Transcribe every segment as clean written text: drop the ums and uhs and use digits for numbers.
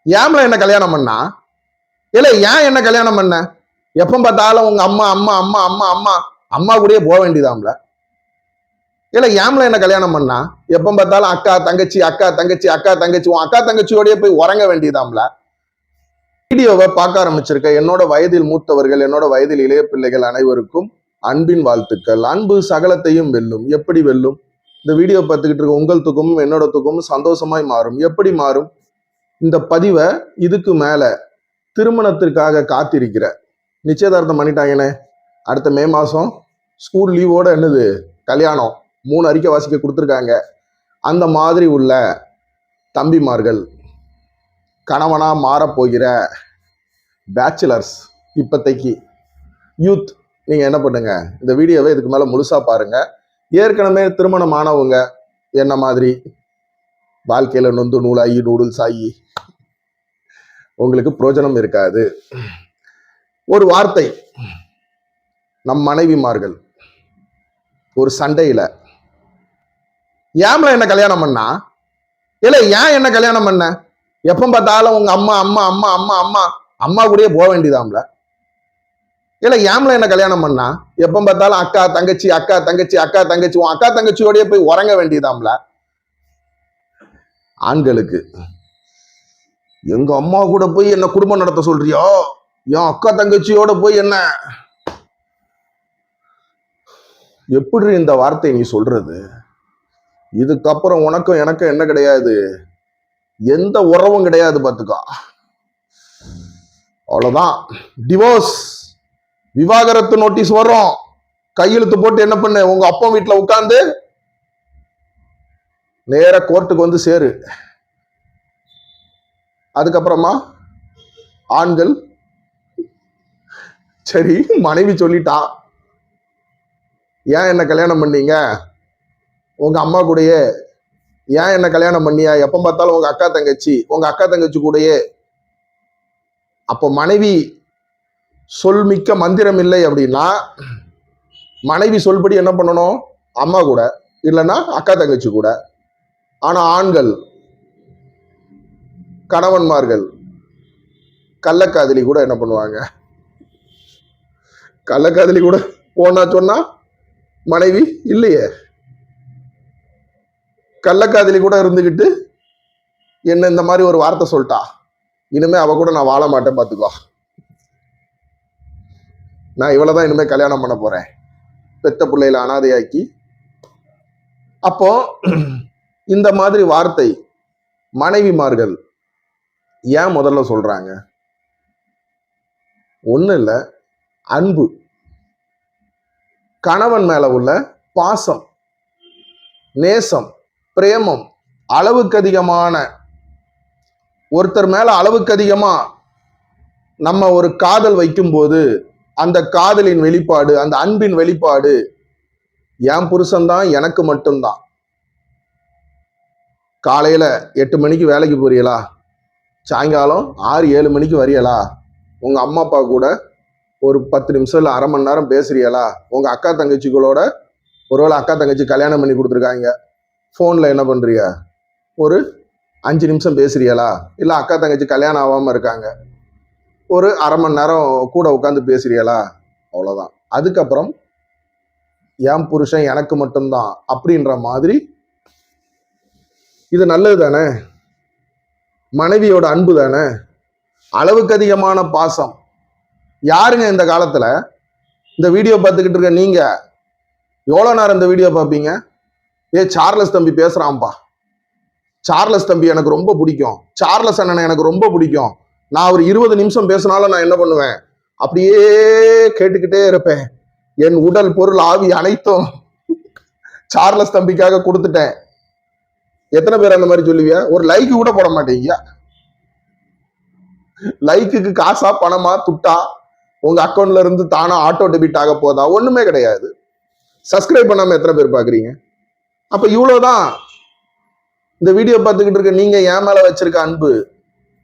ஏம்ல என்ன கல்யாணம் பண்ணா? இல்ல ஏன் என்ன கல்யாணம் பண்ண? எப்ப பார்த்தாலும் உங்க அம்மா அம்மா அம்மா அம்மா அம்மா அம்மா கூடயே போக வேண்டியதாம்ல. இல்ல ஏம்ல என்ன கல்யாணம் பண்ணா? எப்ப பார்த்தாலும் அக்கா தங்கச்சி அக்கா தங்கச்சி அக்கா தங்கச்சி உன் அக்கா தங்கச்சியோடய போய் உறங்க வேண்டியதாம்ல. வீடியோவை பார்க்க ஆரம்பிச்சிருக்க என்னோட வயதில் மூத்தவர்கள், என்னோட வயதில் இளைய பிள்ளைகள் அனைவருக்கும் அன்பின் வாழ்த்துக்கள். அன்பு சகலத்தையும் வெல்லும். எப்படி வெல்லும்? இந்த வீடியோ பார்த்துக்கிட்டு இருக்க உங்கள் தூக்கமும் என்னோட தூக்கமும் சந்தோஷமாய் மாறும். எப்படி மாறும்? இந்த பதிவை இதுக்கு மேல திருமணத்திற்காக காத்திருக்கிற, நிச்சயதார்த்தம் பண்ணிட்டாங்கன்னு அடுத்த மே மாசம் ஸ்கூல் லீவோட என்னது கல்யாணம் 3 அறிக்கை வாசிக்க கொடுத்துருக்காங்க. அந்த மாதிரி உள்ள தம்பிமார்கள், கணவனா மாறப்போகிற பேச்சுலர்ஸ், இப்போதைக்கு யூத், நீங்க என்ன பண்ணுங்க, இந்த வீடியோவை இதுக்கு மேல முழுசா பாருங்க. ஏற்கனவே திருமணம் ஆனவங்க என்ன மாதிரி வாழ்க்கையில நொந்து நூலாகி நூடுல்ஸ் ஆகி உங்களுக்கு பிரயோஜனம் இருக்காது. ஒரு வார்த்தை, நம் மனைவிமார்கள் ஒரு சண்டையில ஏம்ல என்ன கல்யாணம் பண்ணா? இல்ல ஏன் என்ன கல்யாணம் பண்ண? எப்ப பார்த்தாலும் உங்க அம்மா அம்மா அம்மா அம்மா அம்மா அம்மா கூடயே போக வேண்டியதாம்ல. இல்ல ஏம்ல என்ன கல்யாணம் பண்ணா? எப்ப பார்த்தாலும் அக்கா தங்கச்சி அக்கா தங்கச்சி அக்கா தங்கச்சி உன் அக்கா தங்கச்சியோடய போய் உறங்க வேண்டியதாம்ல. ஆண்களுக்கு எங்க அம்மா கூட போய் என்ன குடும்பம் நடத்த சொல்றியோ, என் அக்கா தங்கச்சியோட போய் என்ன, எப்படி இந்த வார்த்தை நீ சொல்றது? இதுக்கப்புறம் உனக்கும் எனக்கும் என்ன கிடையாது, எந்த உறவும் கிடையாது பாத்துக்கோ. அவ்வளவுதான், டிவோர்ஸ், விவாகரத்து நோட்டீஸ் வரும். கையெழுத்து போட்டு என்ன பண்ணு, உங்க அப்பா வீட்டுல உட்கார்ந்து நேர கோர்ட்டுக்கு வந்து சேரு. அதுக்கப்புறமா ஆண்கள், சரி மனைவி சொல்லிட்டா, ஏன் என்ன கல்யாணம் பண்ணீங்க, உங்க அம்மா கூடயே ஏன் என்ன கல்யாணம் பண்ணியா, எப்ப பார்த்தாலும் உங்க அக்கா தங்கச்சி கூடயே. அப்போ மனைவி சொல்மிக்க மந்திரம் இல்லை அப்படின்னா, மனைவி சொல்படி என்ன பண்ணணும், அம்மா கூட இல்லைன்னா அக்கா தங்கச்சி கூட. ஆனா ஆண்கள், கணவன்மார்கள் கள்ளக்காதலி கூட என்ன பண்ணுவாங்க, கள்ளக்காதலி கூட போனா சொன்னா மனைவி இல்லையே, கள்ளக்காதலி கூட இருந்துகிட்டு என்ன இந்த மாதிரி ஒரு வார்த்தை சொல்லிட்டா, இனிமே அவ கூட நான் வாழ மாட்டேன் பாத்துக்கோ, நான் இவ்வளவுதான் இனிமே கல்யாணம் பண்ண போறேன், பெத்த பிள்ளையில அனாதையாக்கி. அப்போ இந்த மாதிரி வார்த்தை மனைவிமார்கள் ஏன் முதல்ல சொல்றாங்க? ஒண்ணு இல்ல, அன்பு, கணவன் மேல உள்ள பாசம், நேசம், பிரேமம், அளவுக்கு அதிகமான, ஒருத்தர் மேல அளவுக்கு அதிகமா நம்ம ஒரு காதல் வைக்கும் போது அந்த காதலின் வெளிப்பாடு, அந்த அன்பின் வெளிப்பாடு, என் புருஷன்தான் எனக்கு மட்டும்தான். காலையில 8 மணிக்கு வேலைக்கு போறீங்களா, சாயங்காலம் 6-7 மணிக்கு வரியலா, உங்க அம்மா அப்பா கூட ஒரு 10 நிமிஷம் இல்லை அரை மணி நேரம் பேசுறீங்களா, உங்க அக்கா தங்கச்சிகளோட ஒருவேளை அக்கா தங்கச்சி கல்யாணம் பண்ணி கொடுத்துருக்காங்க, போன்ல என்ன பண்றீங்க, ஒரு 5 நிமிஷம் பேசுறீங்களா, இல்ல அக்கா தங்கச்சி கல்யாணம் ஆகாம இருக்காங்க, ஒரு அரை மணி நேரம் கூட உட்காந்து பேசுறீங்களா, அவ்வளவுதான். அதுக்கப்புறம் என் புருஷன் எனக்கு மட்டும்தான் அப்படின்ற மாதிரி. இது நல்லது தானே? மனைவியோட அன்பு தானே? அளவுக்கு அதிகமான பாசம். யாருங்க இந்த காலத்துல இந்த வீடியோ பார்த்துக்கிட்டு இருக்க நீங்க எவ்வளவு நேரம் இந்த வீடியோ பார்ப்பீங்க? சார்லஸ் தம்பி பேசுறான்பா, சார்லஸ் தம்பி எனக்கு ரொம்ப பிடிக்கும், சார்லஸ் அண்ணனை எனக்கு ரொம்ப பிடிக்கும், நான் ஒரு 20 நிமிஷம் பேசினாலும் நான் என்ன பண்ணுவேன், அப்படியே கேட்டுக்கிட்டே இருப்பேன், என் உடல் பொருள் ஆவி அனைத்தும் சார்லஸ் தம்பிக்காக கொடுத்துட்டேன். எத்தனை பேர் அந்த மாதிரி சொல்லுவியா? ஒரு லைக் கூட போட மாட்டீங்க. லைக்குக்கு காசா பணமா துட்டா உங்க அக்கௌண்ட்ல இருந்து தானா ஆட்டோ டெபிட் ஆக போதா? ஒண்ணுமே கிடையாது. சப்ஸ்கிரைப் பண்ணாம எத்தனை பேர் பாக்குறீங்க? அப்ப இவ்வளவுதான் இந்த வீடியோ பார்த்துக்கிட்டு இருக்க நீங்க என் மேல வச்சிருக்க அன்பு,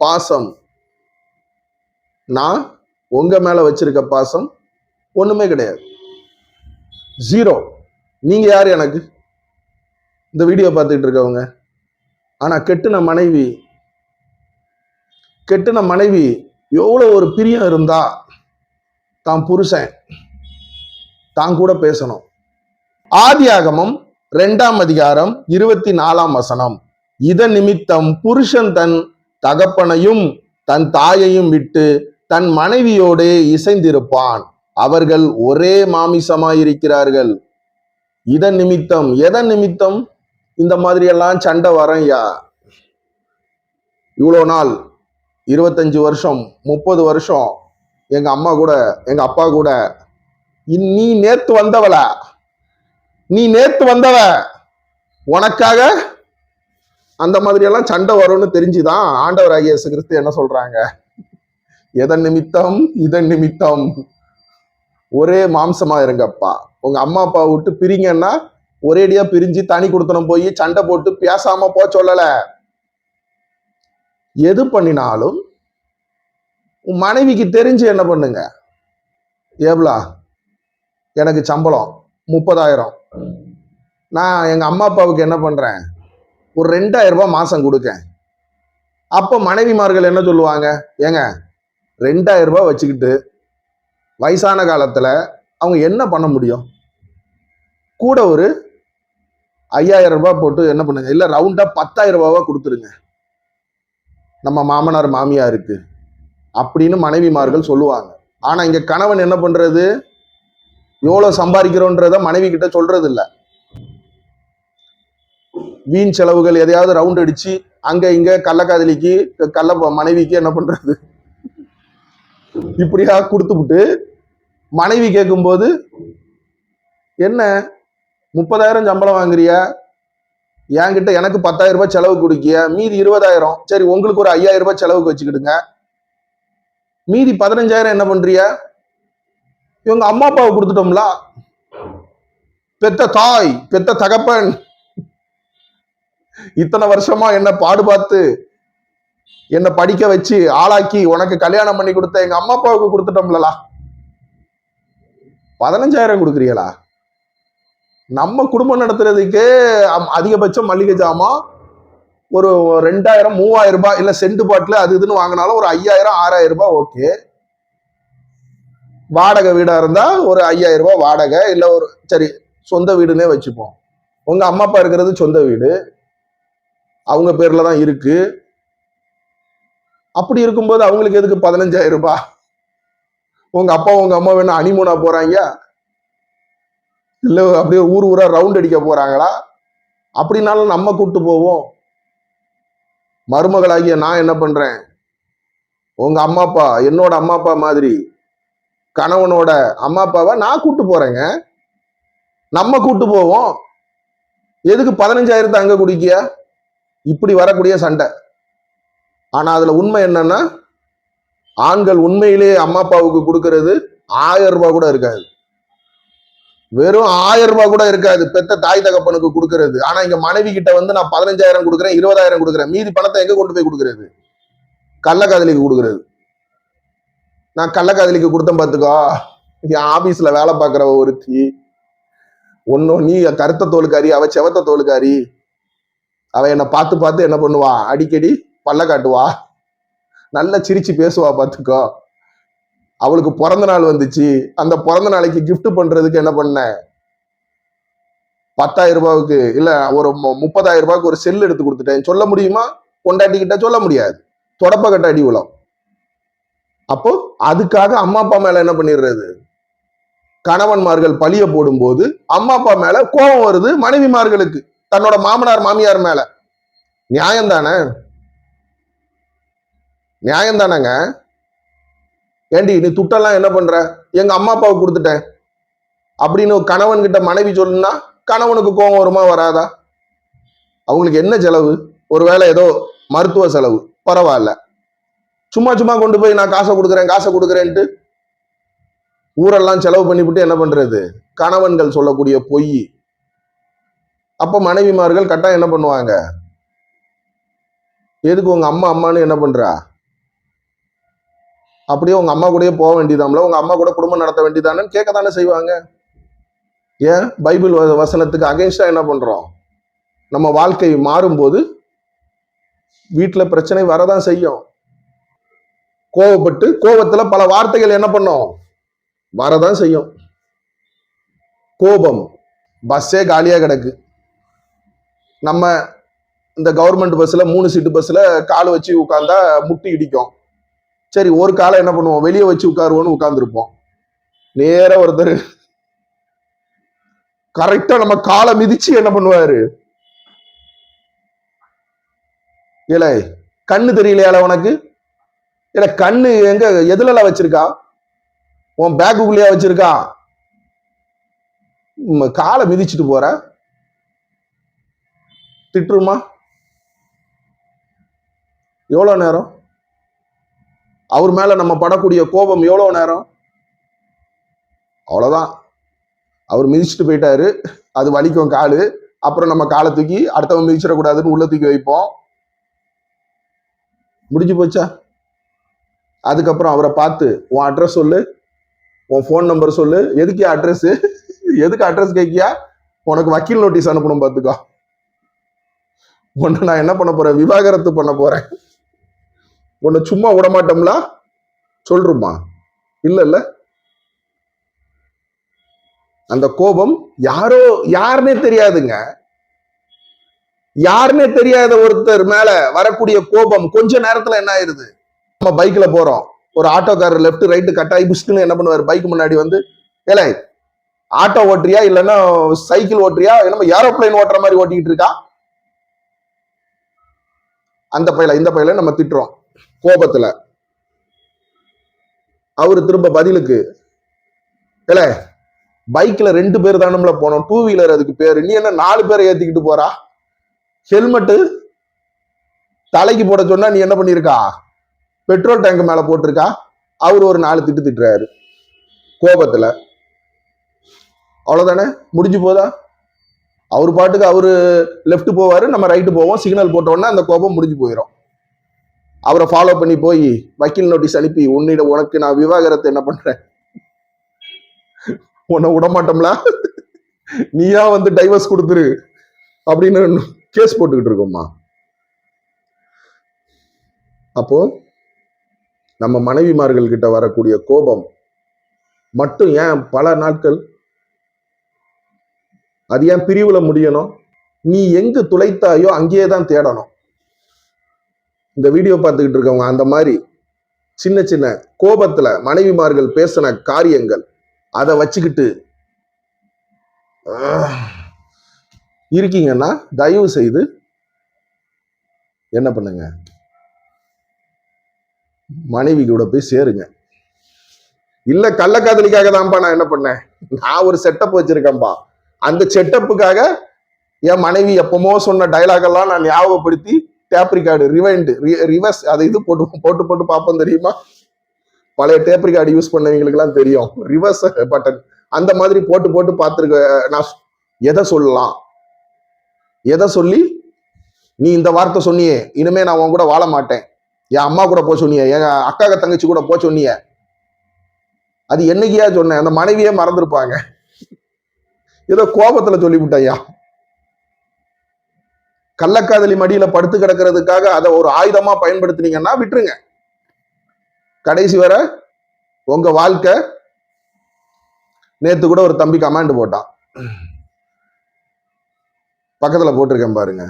பாசம். நான் உங்க மேல வச்சிருக்க பாசம் ஒண்ணுமே கிடையாது, ஜீரோ. நீங்க யாரு எனக்கு? இந்த வீடியோ பார்த்துக்கிட்டு இருக்கவங்க. ஆனா கெட்டுன மனைவி கெட்டின மனைவி எவ்வளவு ஒரு பிரியம் இருந்தா தான் புருஷன் தான் கூட பேசணும். ஆதியாகமம் 2ஆம் அதிகாரம் 24ஆம் வசனம். இதன் நிமித்தம் புருஷன் தன் தகப்பனையும் தன் தாயையும் விட்டு தன் மனைவியோடே இசைந்திருப்பான், அவர்கள் ஒரே மாமிசமாயிருக்கிறார்கள். இதன் நிமித்தம், எதன் நிமித்தம் இந்த மாதிரி எல்லாம் சண்டை வரையா? இவ்வளோ நாள் 25 வருஷம் 30 வருஷம் எங்க அம்மா கூட எங்க அப்பா கூட நீ நேத்து வந்தவள, நீ நேத்து வந்தவ, உனக்காக அந்த மாதிரி எல்லாம் சண்டை வரும்னு தெரிஞ்சுதான் ஆண்டவராகிய இயேசு கிறிஸ்து என்ன சொல்றாங்க? எதன் நிமித்தம்? இதன் நிமித்தம் ஒரே மாம்சமா இருங்கப்பா. உங்க அம்மா அப்பா விட்டு பிரிங்கன்னா ஒரேடியா பிரிஞ்சு தனி கொடுத்தனம் போய் சண்டை போட்டு பேசாம போ சொல்லல. எது பண்ணினாலும் உன் மனைவிக்கு தெரிஞ்சு என்ன பண்ணுங்க. எவ்வளோ எனக்கு சம்பளம் 30,000, நான் எங்க அம்மா அப்பாவுக்கு என்ன பண்றேன், ஒரு 2,000 ரூபாய் மாசம் கொடுக்கேன். அப்போ மனைவிமார்கள் என்ன சொல்லுவாங்க, ஏங்க 2,000 ரூபாய் வச்சுக்கிட்டு வயசான காலத்துல அவங்க என்ன பண்ண முடியும்? கூட ஒரு 5,000 ரூபாய் போட்டு என்ன பண்ணுங்க, இல்ல ரவுண்டா 10,000 ரூபாவா கொடுத்துருங்க நம்ம மாமனார் மாமியாருக்கு அப்படின்னு மனைவிமார்கள் சொல்லுவாங்க. ஆனா இங்க கணவன் என்ன பண்றது, எவ்வளவு சம்பாதிக்கிறோன்றத மனைவி கிட்ட சொல்றது இல்ல. வீண் செலவுகள் எதையாவது ரவுண்ட் அடிச்சு அங்க இங்க கள்ளக்காதலிக்கு மனைவிக்கு என்ன பண்றது, இப்படியா கொடுத்துவிட்டு மனைவி கேட்கும்போது என்ன 30,000 சம்பளம் வாங்குறியா, என்கிட்ட எனக்கு 10,000 ரூபாய் செலவு கொடுக்கிய, மீதி 20,000, சரி உங்களுக்கு ஒரு 5,000 ரூபாய் செலவுக்கு வச்சுக்கிடுங்க, மீதி 15,000 என்ன பண்றிய, இவங்க அம்மா அப்பாவை கொடுத்துட்டோம்ல. பெத்த தாய் பெத்த தகப்பன் இத்தனை வருஷமா என்ன பாடுபாத்து என்ன படிக்க வச்சு ஆளாக்கி உனக்கு கல்யாணம் பண்ணி கொடுத்த எங்க அம்மா அப்பாவுக்கு கொடுத்துட்டோம்லா, 15,000 கொடுக்குறீங்களா? நம்ம குடும்பம் நடத்துறதுக்கு அதிகபட்சம் மளிகை ஜாமான் ஒரு 2,000 3,000 ரூபாய், இல்ல சென்ட் பாட்டில் அது இதுன்னு வாங்கினாலும் ஒரு 5,000 6,000 ரூபாய் ஓகே. வாடகை வீடா இருந்தா ஒரு 5,000 ரூபாய் வாடகை, இல்ல ஒரு சரி சொந்த வீடுன்னே வச்சுப்போம். உங்க அம்மா அப்பா இருக்கிறது சொந்த வீடு, அவங்க பேர்ல தான் இருக்கு. அப்படி இருக்கும்போது அவங்களுக்கு எதுக்கு 15,000 ரூபாய்? உங்க அப்பா உங்க அம்மா வேணா அனிமூனா போறாங்க, இல்ல அப்படியே ஊர் ஊரா ரவுண்ட் அடிக்க போறாங்களா? அப்படின்னாலும் நம்ம கூப்பிட்டு போவோம். மருமகளாகிய நான் என்ன பண்றேன், உங்க அம்மா அப்பா என்னோட அம்மா அப்பா மாதிரி கணவனோட அம்மா அப்பாவை நான் கூட்டு போறேங்க, நம்ம கூட்டு போவோம். எதுக்கு 15,000 அங்க குடிக்கிய? இப்படி வரக்கூடிய சண்டை. ஆனா அதுல உண்மை என்னன்னா, ஆண்கள் உண்மையிலே அம்மா அப்பாவுக்கு கொடுக்கறது 1,000 ரூபாய் கூட இருக்காது, வெறும் 1,000 ரூபாய் கூட இருக்காது பெத்த தாய் தகப்பனுக்கு கொடுக்கறது. ஆனா இங்க மனைவி கிட்ட வந்து நான் 15,000 கொடுக்குறேன் 20,000 கொடுக்குறேன், மீதி பணத்தை எங்க கொண்டு போய் கொடுக்கறது? கள்ளக்காதலிக்கு கொடுக்கறது. நான் கள்ளக்காதலிக்கு கொடுத்தேன் பார்த்துக்கோ, என் ஆபீஸ்ல வேலை பார்க்குற ஒருத்தி, ஒன்னும் நீ கருத்த தோலுக்காரி, அவ செவத்த தோலுக்காரி, அவ என்னை பார்த்து பார்த்து என்ன பண்ணுவா, அடிக்கடி பல்ல காட்டுவா, நல்லா சிரிச்சு பேசுவா பார்த்துக்கோ. அவளுக்கு பிறந்த நாள் வந்துச்சு, அந்த பிறந்த நாளைக்கு கிஃப்ட் பண்றதுக்கு என்ன பண்ண, 10,000 ரூபாய்க்கு இல்ல ஒரு 30,000 ரூபாய்க்கு ஒரு செல் எடுத்து கொடுத்துட்டேன். சொல்ல முடியுமா? கொண்டாட்டிக்கிட்ட சொல்ல முடியாது, தொடப்ப கட்ட அடி விழும். அப்போ அதுக்காக அம்மா அப்பா மேல என்ன பண்ணிடுறது, கணவன்மார்கள் பழிய போடும்போது அம்மா அப்பா மேல கோபம் வருது மனைவிமார்களுக்கு, தன்னோட மாமனார் மாமியார் மேல. நியாயம் தானே? நியாயம் தானேங்க? ஏண்டி நீ துட்டெல்லாம் என்ன பண்ற, எங்க அம்மா அப்பாவுக்கு கொடுத்துட்டேன் அப்படின்னு கணவன் கிட்ட மனைவி சொல்லுனா கணவனுக்கு கோபம் வருமா வராதா? அவங்களுக்கு என்ன செலவு, ஒருவேளை ஏதோ மருத்துவ செலவு, பரவாயில்ல, சும்மா சும்மா கொண்டு போய் நான் காசை கொடுக்குறேன்ட்டு ஊரெல்லாம் செலவு பண்ணிவிட்டு என்ன பண்றது, கணவன்கள் சொல்லக்கூடிய பொய். அப்ப மனைவிமார்கள் கட்டாயம் என்ன பண்ணுவாங்க, எதுக்கு உங்க அம்மா அம்மான்னு என்ன பண்றா, அப்படியே உங்க அம்மா கூடயே போக வேண்டியதாம்ல, உங்க அம்மா கூட குடும்பம் நடத்த வேண்டியதானு கேட்க தானே செய்வாங்க. ஏன் பைபிள் வசனத்துக்கு அகைன்ஸ்டா என்ன பண்றோம், நம்ம வாழ்க்கை மாறும்போது வீட்டுல பிரச்சனை வரதான் செய்யும். கோவப்பட்டு கோபத்துல பல வார்த்தைகள் என்ன பண்ணும், வரதான் செய்யும். கோபம். பஸ்ஸே காலியா கிடக்கு, நம்ம இந்த கவர்மெண்ட் பஸ்ல 3 சீட்டு பஸ்ல கால் வச்சு உட்கார்ந்தா முட்டி இடிக்கும். சரி, ஒரு காலை என்ன பண்ணுவோம், வெளியே வச்சு உட்காருவோம்னு உட்கார்ந்துருப்போம். நேர ஒருத்தர் கரெக்டா நம்ம காலை மிதிச்சு என்ன பண்ணுவாரு, இல்ல கண்ணு தெரியலையால உனக்கு, இல்ல கண்ணு எங்க எதுல வச்சிருக்கா, உன் பேக்குள்ளேயா வச்சிருக்கா, காலை மிதிச்சுட்டு போற, திட்டுருமா? எவ்வளவு நேரம் அவர் மேல நம்ம படக்கூடிய கோபம், எவ்வளவு நேரம்? அவ்வளவுதான், அவர் மிதிச்சுட்டு போயிட்டாரு, அது வலிக்கும் காலு. அப்புறம் நம்ம காலை தூக்கி அடுத்தவன் மிதிச்சிடக்கூடாதுன்னு உள்ள தூக்கி வைப்போம். முடிஞ்சு போச்சா? அதுக்கப்புறம் அவரை பார்த்து உன் அட்ரஸ் சொல்லு, உன் ஃபோன் நம்பர் சொல்லு. எதுக்கு அட்ரஸ், எதுக்கு அட்ரஸ் கேட்கியா, உனக்கு வக்கீல் நோட்டீஸ் அனுப்பணும் பார்த்துக்கோ. உன்னை நான் என்ன பண்ண போறேன், விவாகரத்து பண்ண போறேன். உன்னை சும்மா விட மாட்டோம்ல சொல்றோமா? இல்ல இல்ல. அந்த கோபம் யாரோ யாருன்னே தெரியாதுங்க, யாருன்னே தெரியாத ஒருத்தர் மேல வரக்கூடிய கோபம் கொஞ்ச நேரத்துல என்ன ஆயிருது. நம்ம பைக்ல போறோம், ஒரு ஆட்டோக்காரர் லெப்ட் ரைட்டு கட்டாயி புஷ்க்குன்னு என்ன பண்ணுவாரு, பைக் முன்னாடி வந்து, ஏலே ஆட்டோ ஓட்டுறியா இல்லைன்னா சைக்கிள் ஓட்டுறியா, என்னமோ ஏரோப்ளைன் ஓட்டுற மாதிரி ஓட்டிக்கிட்டு இருக்கா. அந்த பையில இந்த பையில நம்ம திட்டுறோம் கோபத்துல. அவரு திரும்ப பதிலுக்கு, ஏலே பைக்ல 2 பேர் தானம்ல போனோம், 2 வீலர் அதுக்கு பேரு, நீ என்ன 4 பேரை ஏத்திக்கிட்டு போறா, ஹெல்மெட்டு தலைக்கு போட சொன்னா நீ என்ன பண்ணிருக்கா, பெட்ரோல் டேங்க் மேல போட்டிருக்கா. அவரு ஒரு 4 திட்டு திட்டுறாரு கோபத்துல. அவ்வளவுதானே, முடிஞ்சு போதா? அவரு பாட்டுக்கு அவரு லெப்ட் போவாரு, நம்ம ரைட்டு போவோம், சிக்னல் போட்டோம்னா அந்த கோபம் முடிஞ்சு போயிடும். அவரை ஃபாலோ பண்ணி போய் வக்கீல் நோட்டீஸ் அனுப்பி உனக்கு நான் விவாகரத்து என்ன பண்றேன், உன்னை விட மாட்டோம்ல, நீயா வந்து டைவர்ஸ் கொடுத்துரு அப்படின்னு கேஸ் போட்டுக்கிட்டு இருக்கோம்மா. அப்போ நம்ம மனைவிமார்கள் கிட்ட வரக்கூடிய கோபம் மட்டும் ஏன் பல நாட்கள், அது ஏன் பிரிவுல முடியணும்? நீ எங்கு துளைத்தாயோ அங்கேயே தான் தேடணும். இந்த வீடியோ பார்த்துக்கிட்டு இருக்கவங்க அந்த மாதிரி சின்ன சின்ன கோபத்துல மனைவிமார்கள் பேசின காரியங்கள் அதை வச்சுக்கிட்டு இருக்கீங்கன்னா தயவு செய்து என்ன பண்ணுங்க, மனைவி கூட போய் சேருங்க. இல்ல கள்ளக்காதலிக்காக தான்ப்பா நான் என்ன பண்ணேன், நான் ஒரு செட்டப் வச்சிருக்கேன்பா, அந்த செட்டப்புக்காக என் மனைவி எப்பமோ சொன்ன டைலாக் எல்லாம் நான் ஞாபகப்படுத்தி டேப் ரிகார்டு ரிவர்ஸ் அதை இது போட்டு போட்டு போட்டு பார்ப்போம் தெரியுமா. பழைய டேப் ரிகார்டு யூஸ் பண்ணவங்களுக்கு எல்லாம் தெரியும், ரிவர்ஸ் பட்டன் அந்த மாதிரி போட்டு போட்டு பார்த்துருக்க. நான் எதை சொல்லலாம், எதை சொல்லி நீ இந்த வார்த்தை சொன்னியே, இனிமே நான் உன் கூட வாழ மாட்டேன், என் அம்மா கூட போக சொன்னிய, என் அக்கா தங்கச்சி கூட போக சொன்னிய, அது என்னைக்கியா சொன்னேன், அந்த மனைவியே மறந்துருப்பாங்க. ஏதோ கோபத்துல சொல்லிவிட்டையா. கள்ளக்காதலி மடியில படுத்து கிடக்கிறதுக்காக அதை ஒரு ஆயுதமா பயன்படுத்தினீங்கன்னா விட்டுருங்க. கடைசி வர உங்க வாழ்க்கை. நேத்து கூட ஒரு தம்பி கமாண்ட் போட்டான், பக்கத்துல போட்டிருக்கேன் பாருங்க,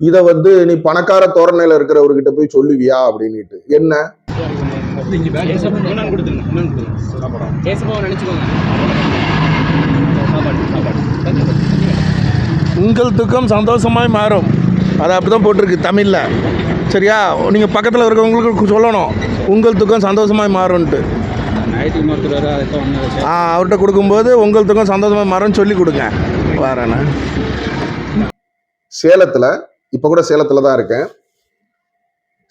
இத வந்து நீ பணக்கார தோரணையில இருக்கிறவர்கிட்ட போய் சொல்லுவியா அப்படின்னுட்டு. என்ன உங்கள் துக்கம் சந்தோஷமாய் மாறும், அது அப்படிதான் போட்டிருக்கு தமிழ்ல. சரியா, நீங்க பக்கத்துல இருக்கவங்களுக்கு சொல்லணும் உங்கள் துக்கம் சந்தோஷமாய் மாறும்ட்டு. அவர்கிட்ட கொடுக்கும்போது உங்கள் துக்கம் சந்தோஷமாய் மாறும்னு சொல்லி கொடுங்க. வரேண்ணா. சேலத்துல இப்ப கூட சேலத்துல தான் இருக்கேன்.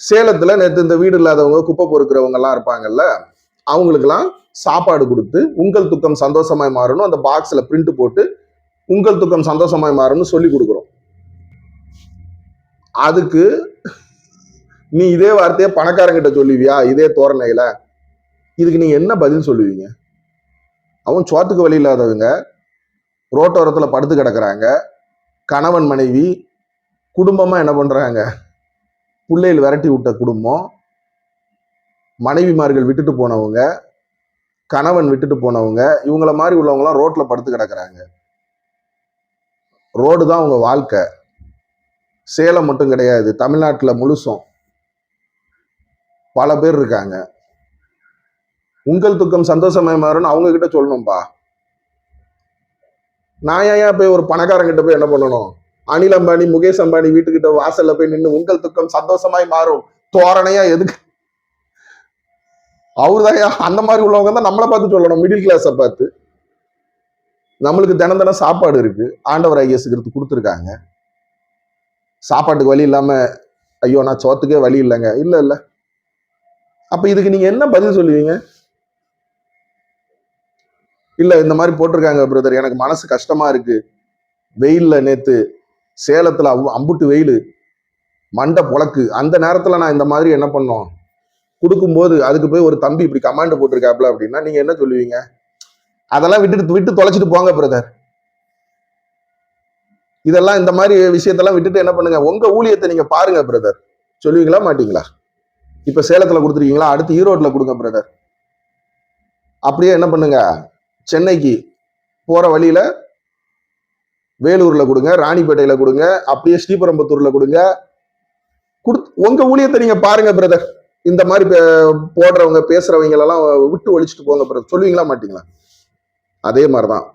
சேலத்துல நேற்று இந்த வீடு இல்லாதவங்க குப்பை பொறுக்கிறவங்க எல்லாம் இருப்பாங்கல்ல, அவங்களுக்கெல்லாம் சாப்பாடு கொடுத்து உங்கள் துக்கம் சந்தோஷமாய் மாறணும் அந்த பாக்ஸ்ல பிரிண்ட் போட்டு உங்கள் துக்கம் சந்தோஷமாய் மாறணும்னு சொல்லி கொடுக்குறோம். அதுக்கு நீ இதே வார்த்தையை பணக்காரங்கிட்ட சொல்லுவியா, இதே தோரணையில? இதுக்கு நீங்க என்ன பதில் சொல்லுவீங்க? அவன் சோத்துக்கு வழி இல்லாதவங்க ரோட்டோரத்துல படுத்து கிடக்குறாங்க, கணவன் மனைவி குடும்பமா என்ன பண்றாங்க, பிள்ளைகள் விரட்டி விட்ட குடும்பம், மனைவிமார்கள் விட்டுட்டு போனவங்க, கணவன் விட்டுட்டு போனவங்க, இவங்கள மாதிரி உள்ளவங்கலாம் ரோட்ல படுத்து கிடக்குறாங்க. ரோடு தான் உங்க வாழ்க்கை. சேலம் மட்டும் கிடையாது, தமிழ்நாட்டுல முழுசும் பல பேர் இருக்காங்க. உங்கள் துக்கம் சந்தோஷமயமாறுன்னு அவங்க கிட்ட சொல்லணும்பா. நான் ஏன் போய் ஒரு பணக்காரங்கிட்ட போய் என்ன பண்ணணும்? அனில் அம்பானி, முகேஷ் அம்பானி வீட்டுக்கிட்ட வாசல்ல போய் நின்று உங்கள் துக்கம் சந்தோஷமாய் மாறும் தோரணையா எதுக்கு? அவருதான் அந்த மாதிரி உள்ளவங்க தான் நம்மளை பார்த்து சொல்லணும். மிடில் கிளாஸை பார்த்து. நம்மளுக்கு தினம் தினம் சாப்பாடு இருக்கு, ஆண்டவர் ஐஎஸ்க்கு கொடுத்துருக்காங்க. சாப்பாட்டுக்கு வழி இல்லாம ஐயோ நான் சோத்துக்கே வழி இல்லைங்க, இல்ல இல்ல. அப்ப இதுக்கு நீங்க என்ன பதில் சொல்லுவீங்க? இல்ல இந்த மாதிரி போட்டிருக்காங்க பிரதர், எனக்கு மனசு கஷ்டமா இருக்கு, வெயில்ல நேத்து சேலத்துல அம்புட்டு வெயில், மண்டை பொழக்கு, அந்த நேரத்துல நான் இந்த மாதிரி என்ன பண்ணோம் கொடுக்கும்போது அதுக்கு போய் ஒரு தம்பி இப்படி கமாண்ட் போட்டிருக்காப்ல அப்படின்னா நீங்க என்ன சொல்லுவீங்க? அதெல்லாம் விட்டு தொலைச்சிட்டு போங்க பிரதர். இதெல்லாம் இந்த மாதிரி விஷயத்தெல்லாம் விட்டுட்டு என்ன பண்ணுங்க, உங்க ஊழியத்தை நீங்க பாருங்க பிரதர். சொல்லுவீங்களா மாட்டீங்களா? இப்ப சேலத்துல கொடுத்துருக்கீங்களா, அடுத்து ஈரோட்ல கொடுங்க பிரதர். அப்படியே என்ன பண்ணுங்க, சென்னைக்கு போற வழியில வேலூர்ல கொடுங்க, ராணிப்பேட்டையில கொடுங்க, அப்படியே ஸ்ரீபெரும்புத்தூர்ல கொடுங்க. உங்க ஊழியத்தை நீங்க பாருங்க பிரதர். இந்த மாதிரி போடுறவங்க பேசுறவங்க எல்லாம் விட்டு ஒழிச்சிட்டு போங்க பிரதர். சொல்லுவீங்களா மாட்டீங்களா? அதே மாதிரிதான்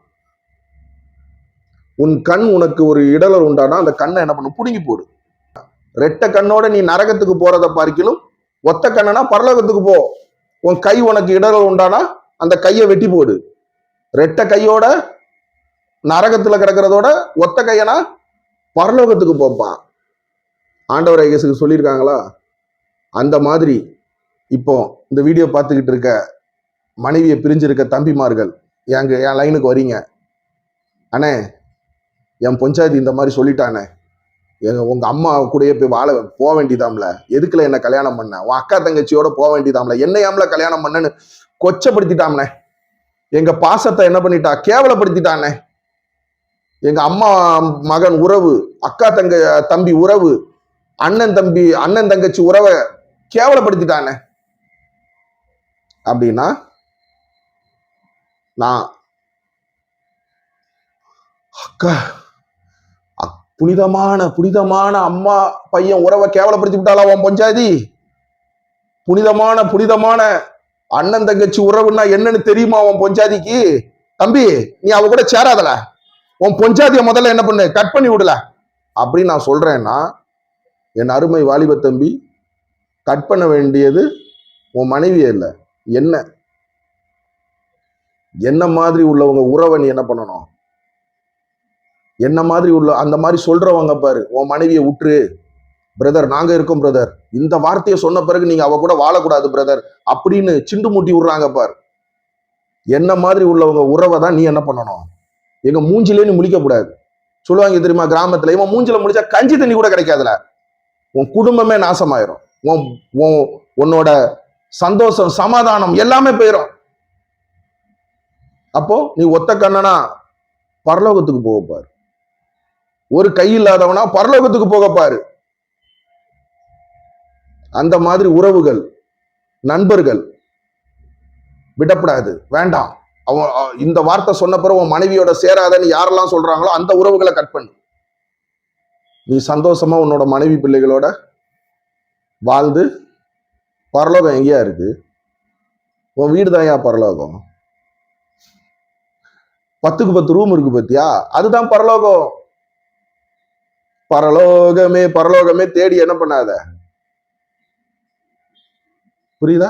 உன் கண் உனக்கு ஒரு இடலர் உண்டானா அந்த கண்ணை என்ன பண்ணும், புடுங்கி போடு. ரெட்ட கண்ணோட நீ நரகத்துக்கு போறதை பார்க்கிலும் ஒத்த கண்ணனா பரலோகத்துக்கு போ. உன் கை உனக்கு இடலர் உண்டானா அந்த கையை வெட்டி போடு. ரெட்ட கையோட நரகத்துல கிடக்கிறதோட ஒத்த கையனா பரலோகத்துக்கு போப்பா. ஆண்டவர் ஐயசுக்கு சொல்லியிருக்காங்களா? அந்த மாதிரி இப்போ இந்த வீடியோ பார்த்துக்கிட்டு இருக்க மனைவியை பிரிஞ்சிருக்க தம்பிமார்கள் என் லைனுக்கு வரீங்க. அண்ணே என் பொஞ்சாதி இந்த மாதிரி சொல்லிட்டானே, உங்க அம்மா கூடயே போய் வாழ போக வேண்டியதாம்ல, எதுக்குல என்ன கல்யாணம் பண்ண, உன் அக்கா தங்கச்சியோட போக வேண்டியதாம்ல, என்னையாம்ல கல்யாணம் பண்ணன்னு கொச்சப்படுத்திட்டாம்னே. எங்க பாசத்தை என்ன பண்ணிட்டா, கேவலப்படுத்திட்டானே. எங்க அம்மா மகன் உறவு, அக்கா தம்பி உறவு, அண்ணன் தங்கச்சி உறவை கேவலப்படுத்திட்டானே அப்படின்னா நான் அக்கா புனிதமான அம்மா பையன் உறவை கேவலப்படுத்தி விட்டாளா உன் பொஞ்சாதி? புனிதமான அண்ணன் தங்கச்சி உறவுன்னா என்னன்னு தெரியுமா உன் பொஞ்சாதிக்கு? தம்பி நீ அவ கூட சேராதல, உன் பொஞ்சாதிய முதல்ல என்ன பண்ணு, கட் பண்ணி விடல அப்படின்னு நான் சொல்றேன்னா, என் அருமை வாலிப தம்பி, கட் பண்ண வேண்டியது உன் மனைவியே இல்லை, என்ன மாதிரி உள்ளவங்க உறவை நீ என்ன பண்ணணும்? என்ன மாதிரி உள்ள அந்த மாதிரி சொல்றவங்க பாரு, உன் மனைவியை விட்டுரு பிரதர், நாங்க இருக்கோம் பிரதர், இந்த வார்த்தையை சொன்ன பிறகு நீங்க அவ கூட வாழக்கூடாது பிரதர் அப்படின்னு சிண்டு மூட்டி விடுறாங்க பாரு. என்ன மாதிரி உள்ளவங்க உறவை தான் நீ என்ன பண்ணணும், எங்க மூஞ்சிலே நீ முழிக்கக்கூடாது. சொல்லுவாங்க தெரியுமா கிராமத்துல, இவன் மூஞ்சில முடிச்சா கஞ்சி தண்ணி கூட கிடைக்காதுல, உன் குடும்பமே நாசமாயிரும், உன்னோட சந்தோஷம் சமாதானம் எல்லாமே போயிடும். அப்போ நீ ஒத்த கண்ணனா பரலோகத்துக்கு போக பாரு, ஒரு கை இல்லாதவனா பரலோகத்துக்கு போக பாரு. அந்த மாதிரி உறவுகள் நண்பர்கள் விடப்படாது, வேண்டாம். அவன் இந்த வார்த்தை சொன்ன பிறகு உன் மனைவியோட சேராதன்னு யாரெல்லாம் சொல்றாங்களோ அந்த உறவுகளை கட் பண்ணு. நீ சந்தோஷமா உன்னோட மனைவி பிள்ளைகளோட வாழ்ந்து, பரலோகம் எங்கேயா இருக்கு? உன் வீடு தான் ஏன் பரலோகம்? 10க்கு 10 ரூம் இருக்கு பத்தியா, அதுதான் பரலோகம். பரலோகமே தேடி என்ன பண்ணாத, புரியுதா?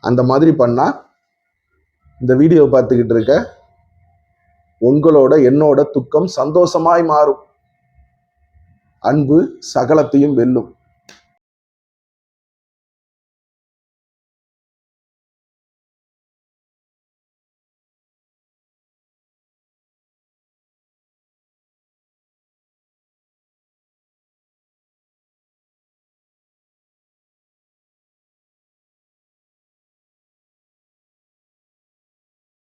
அந்த மாதிரி பண்ணா இந்த வீடியோ பார்த்துக்கிட்டு இருக்க உங்களோட என்னோட துக்கம் சந்தோஷமாய் மாறும். அன்பு சகலத்தையும் வெல்லும்.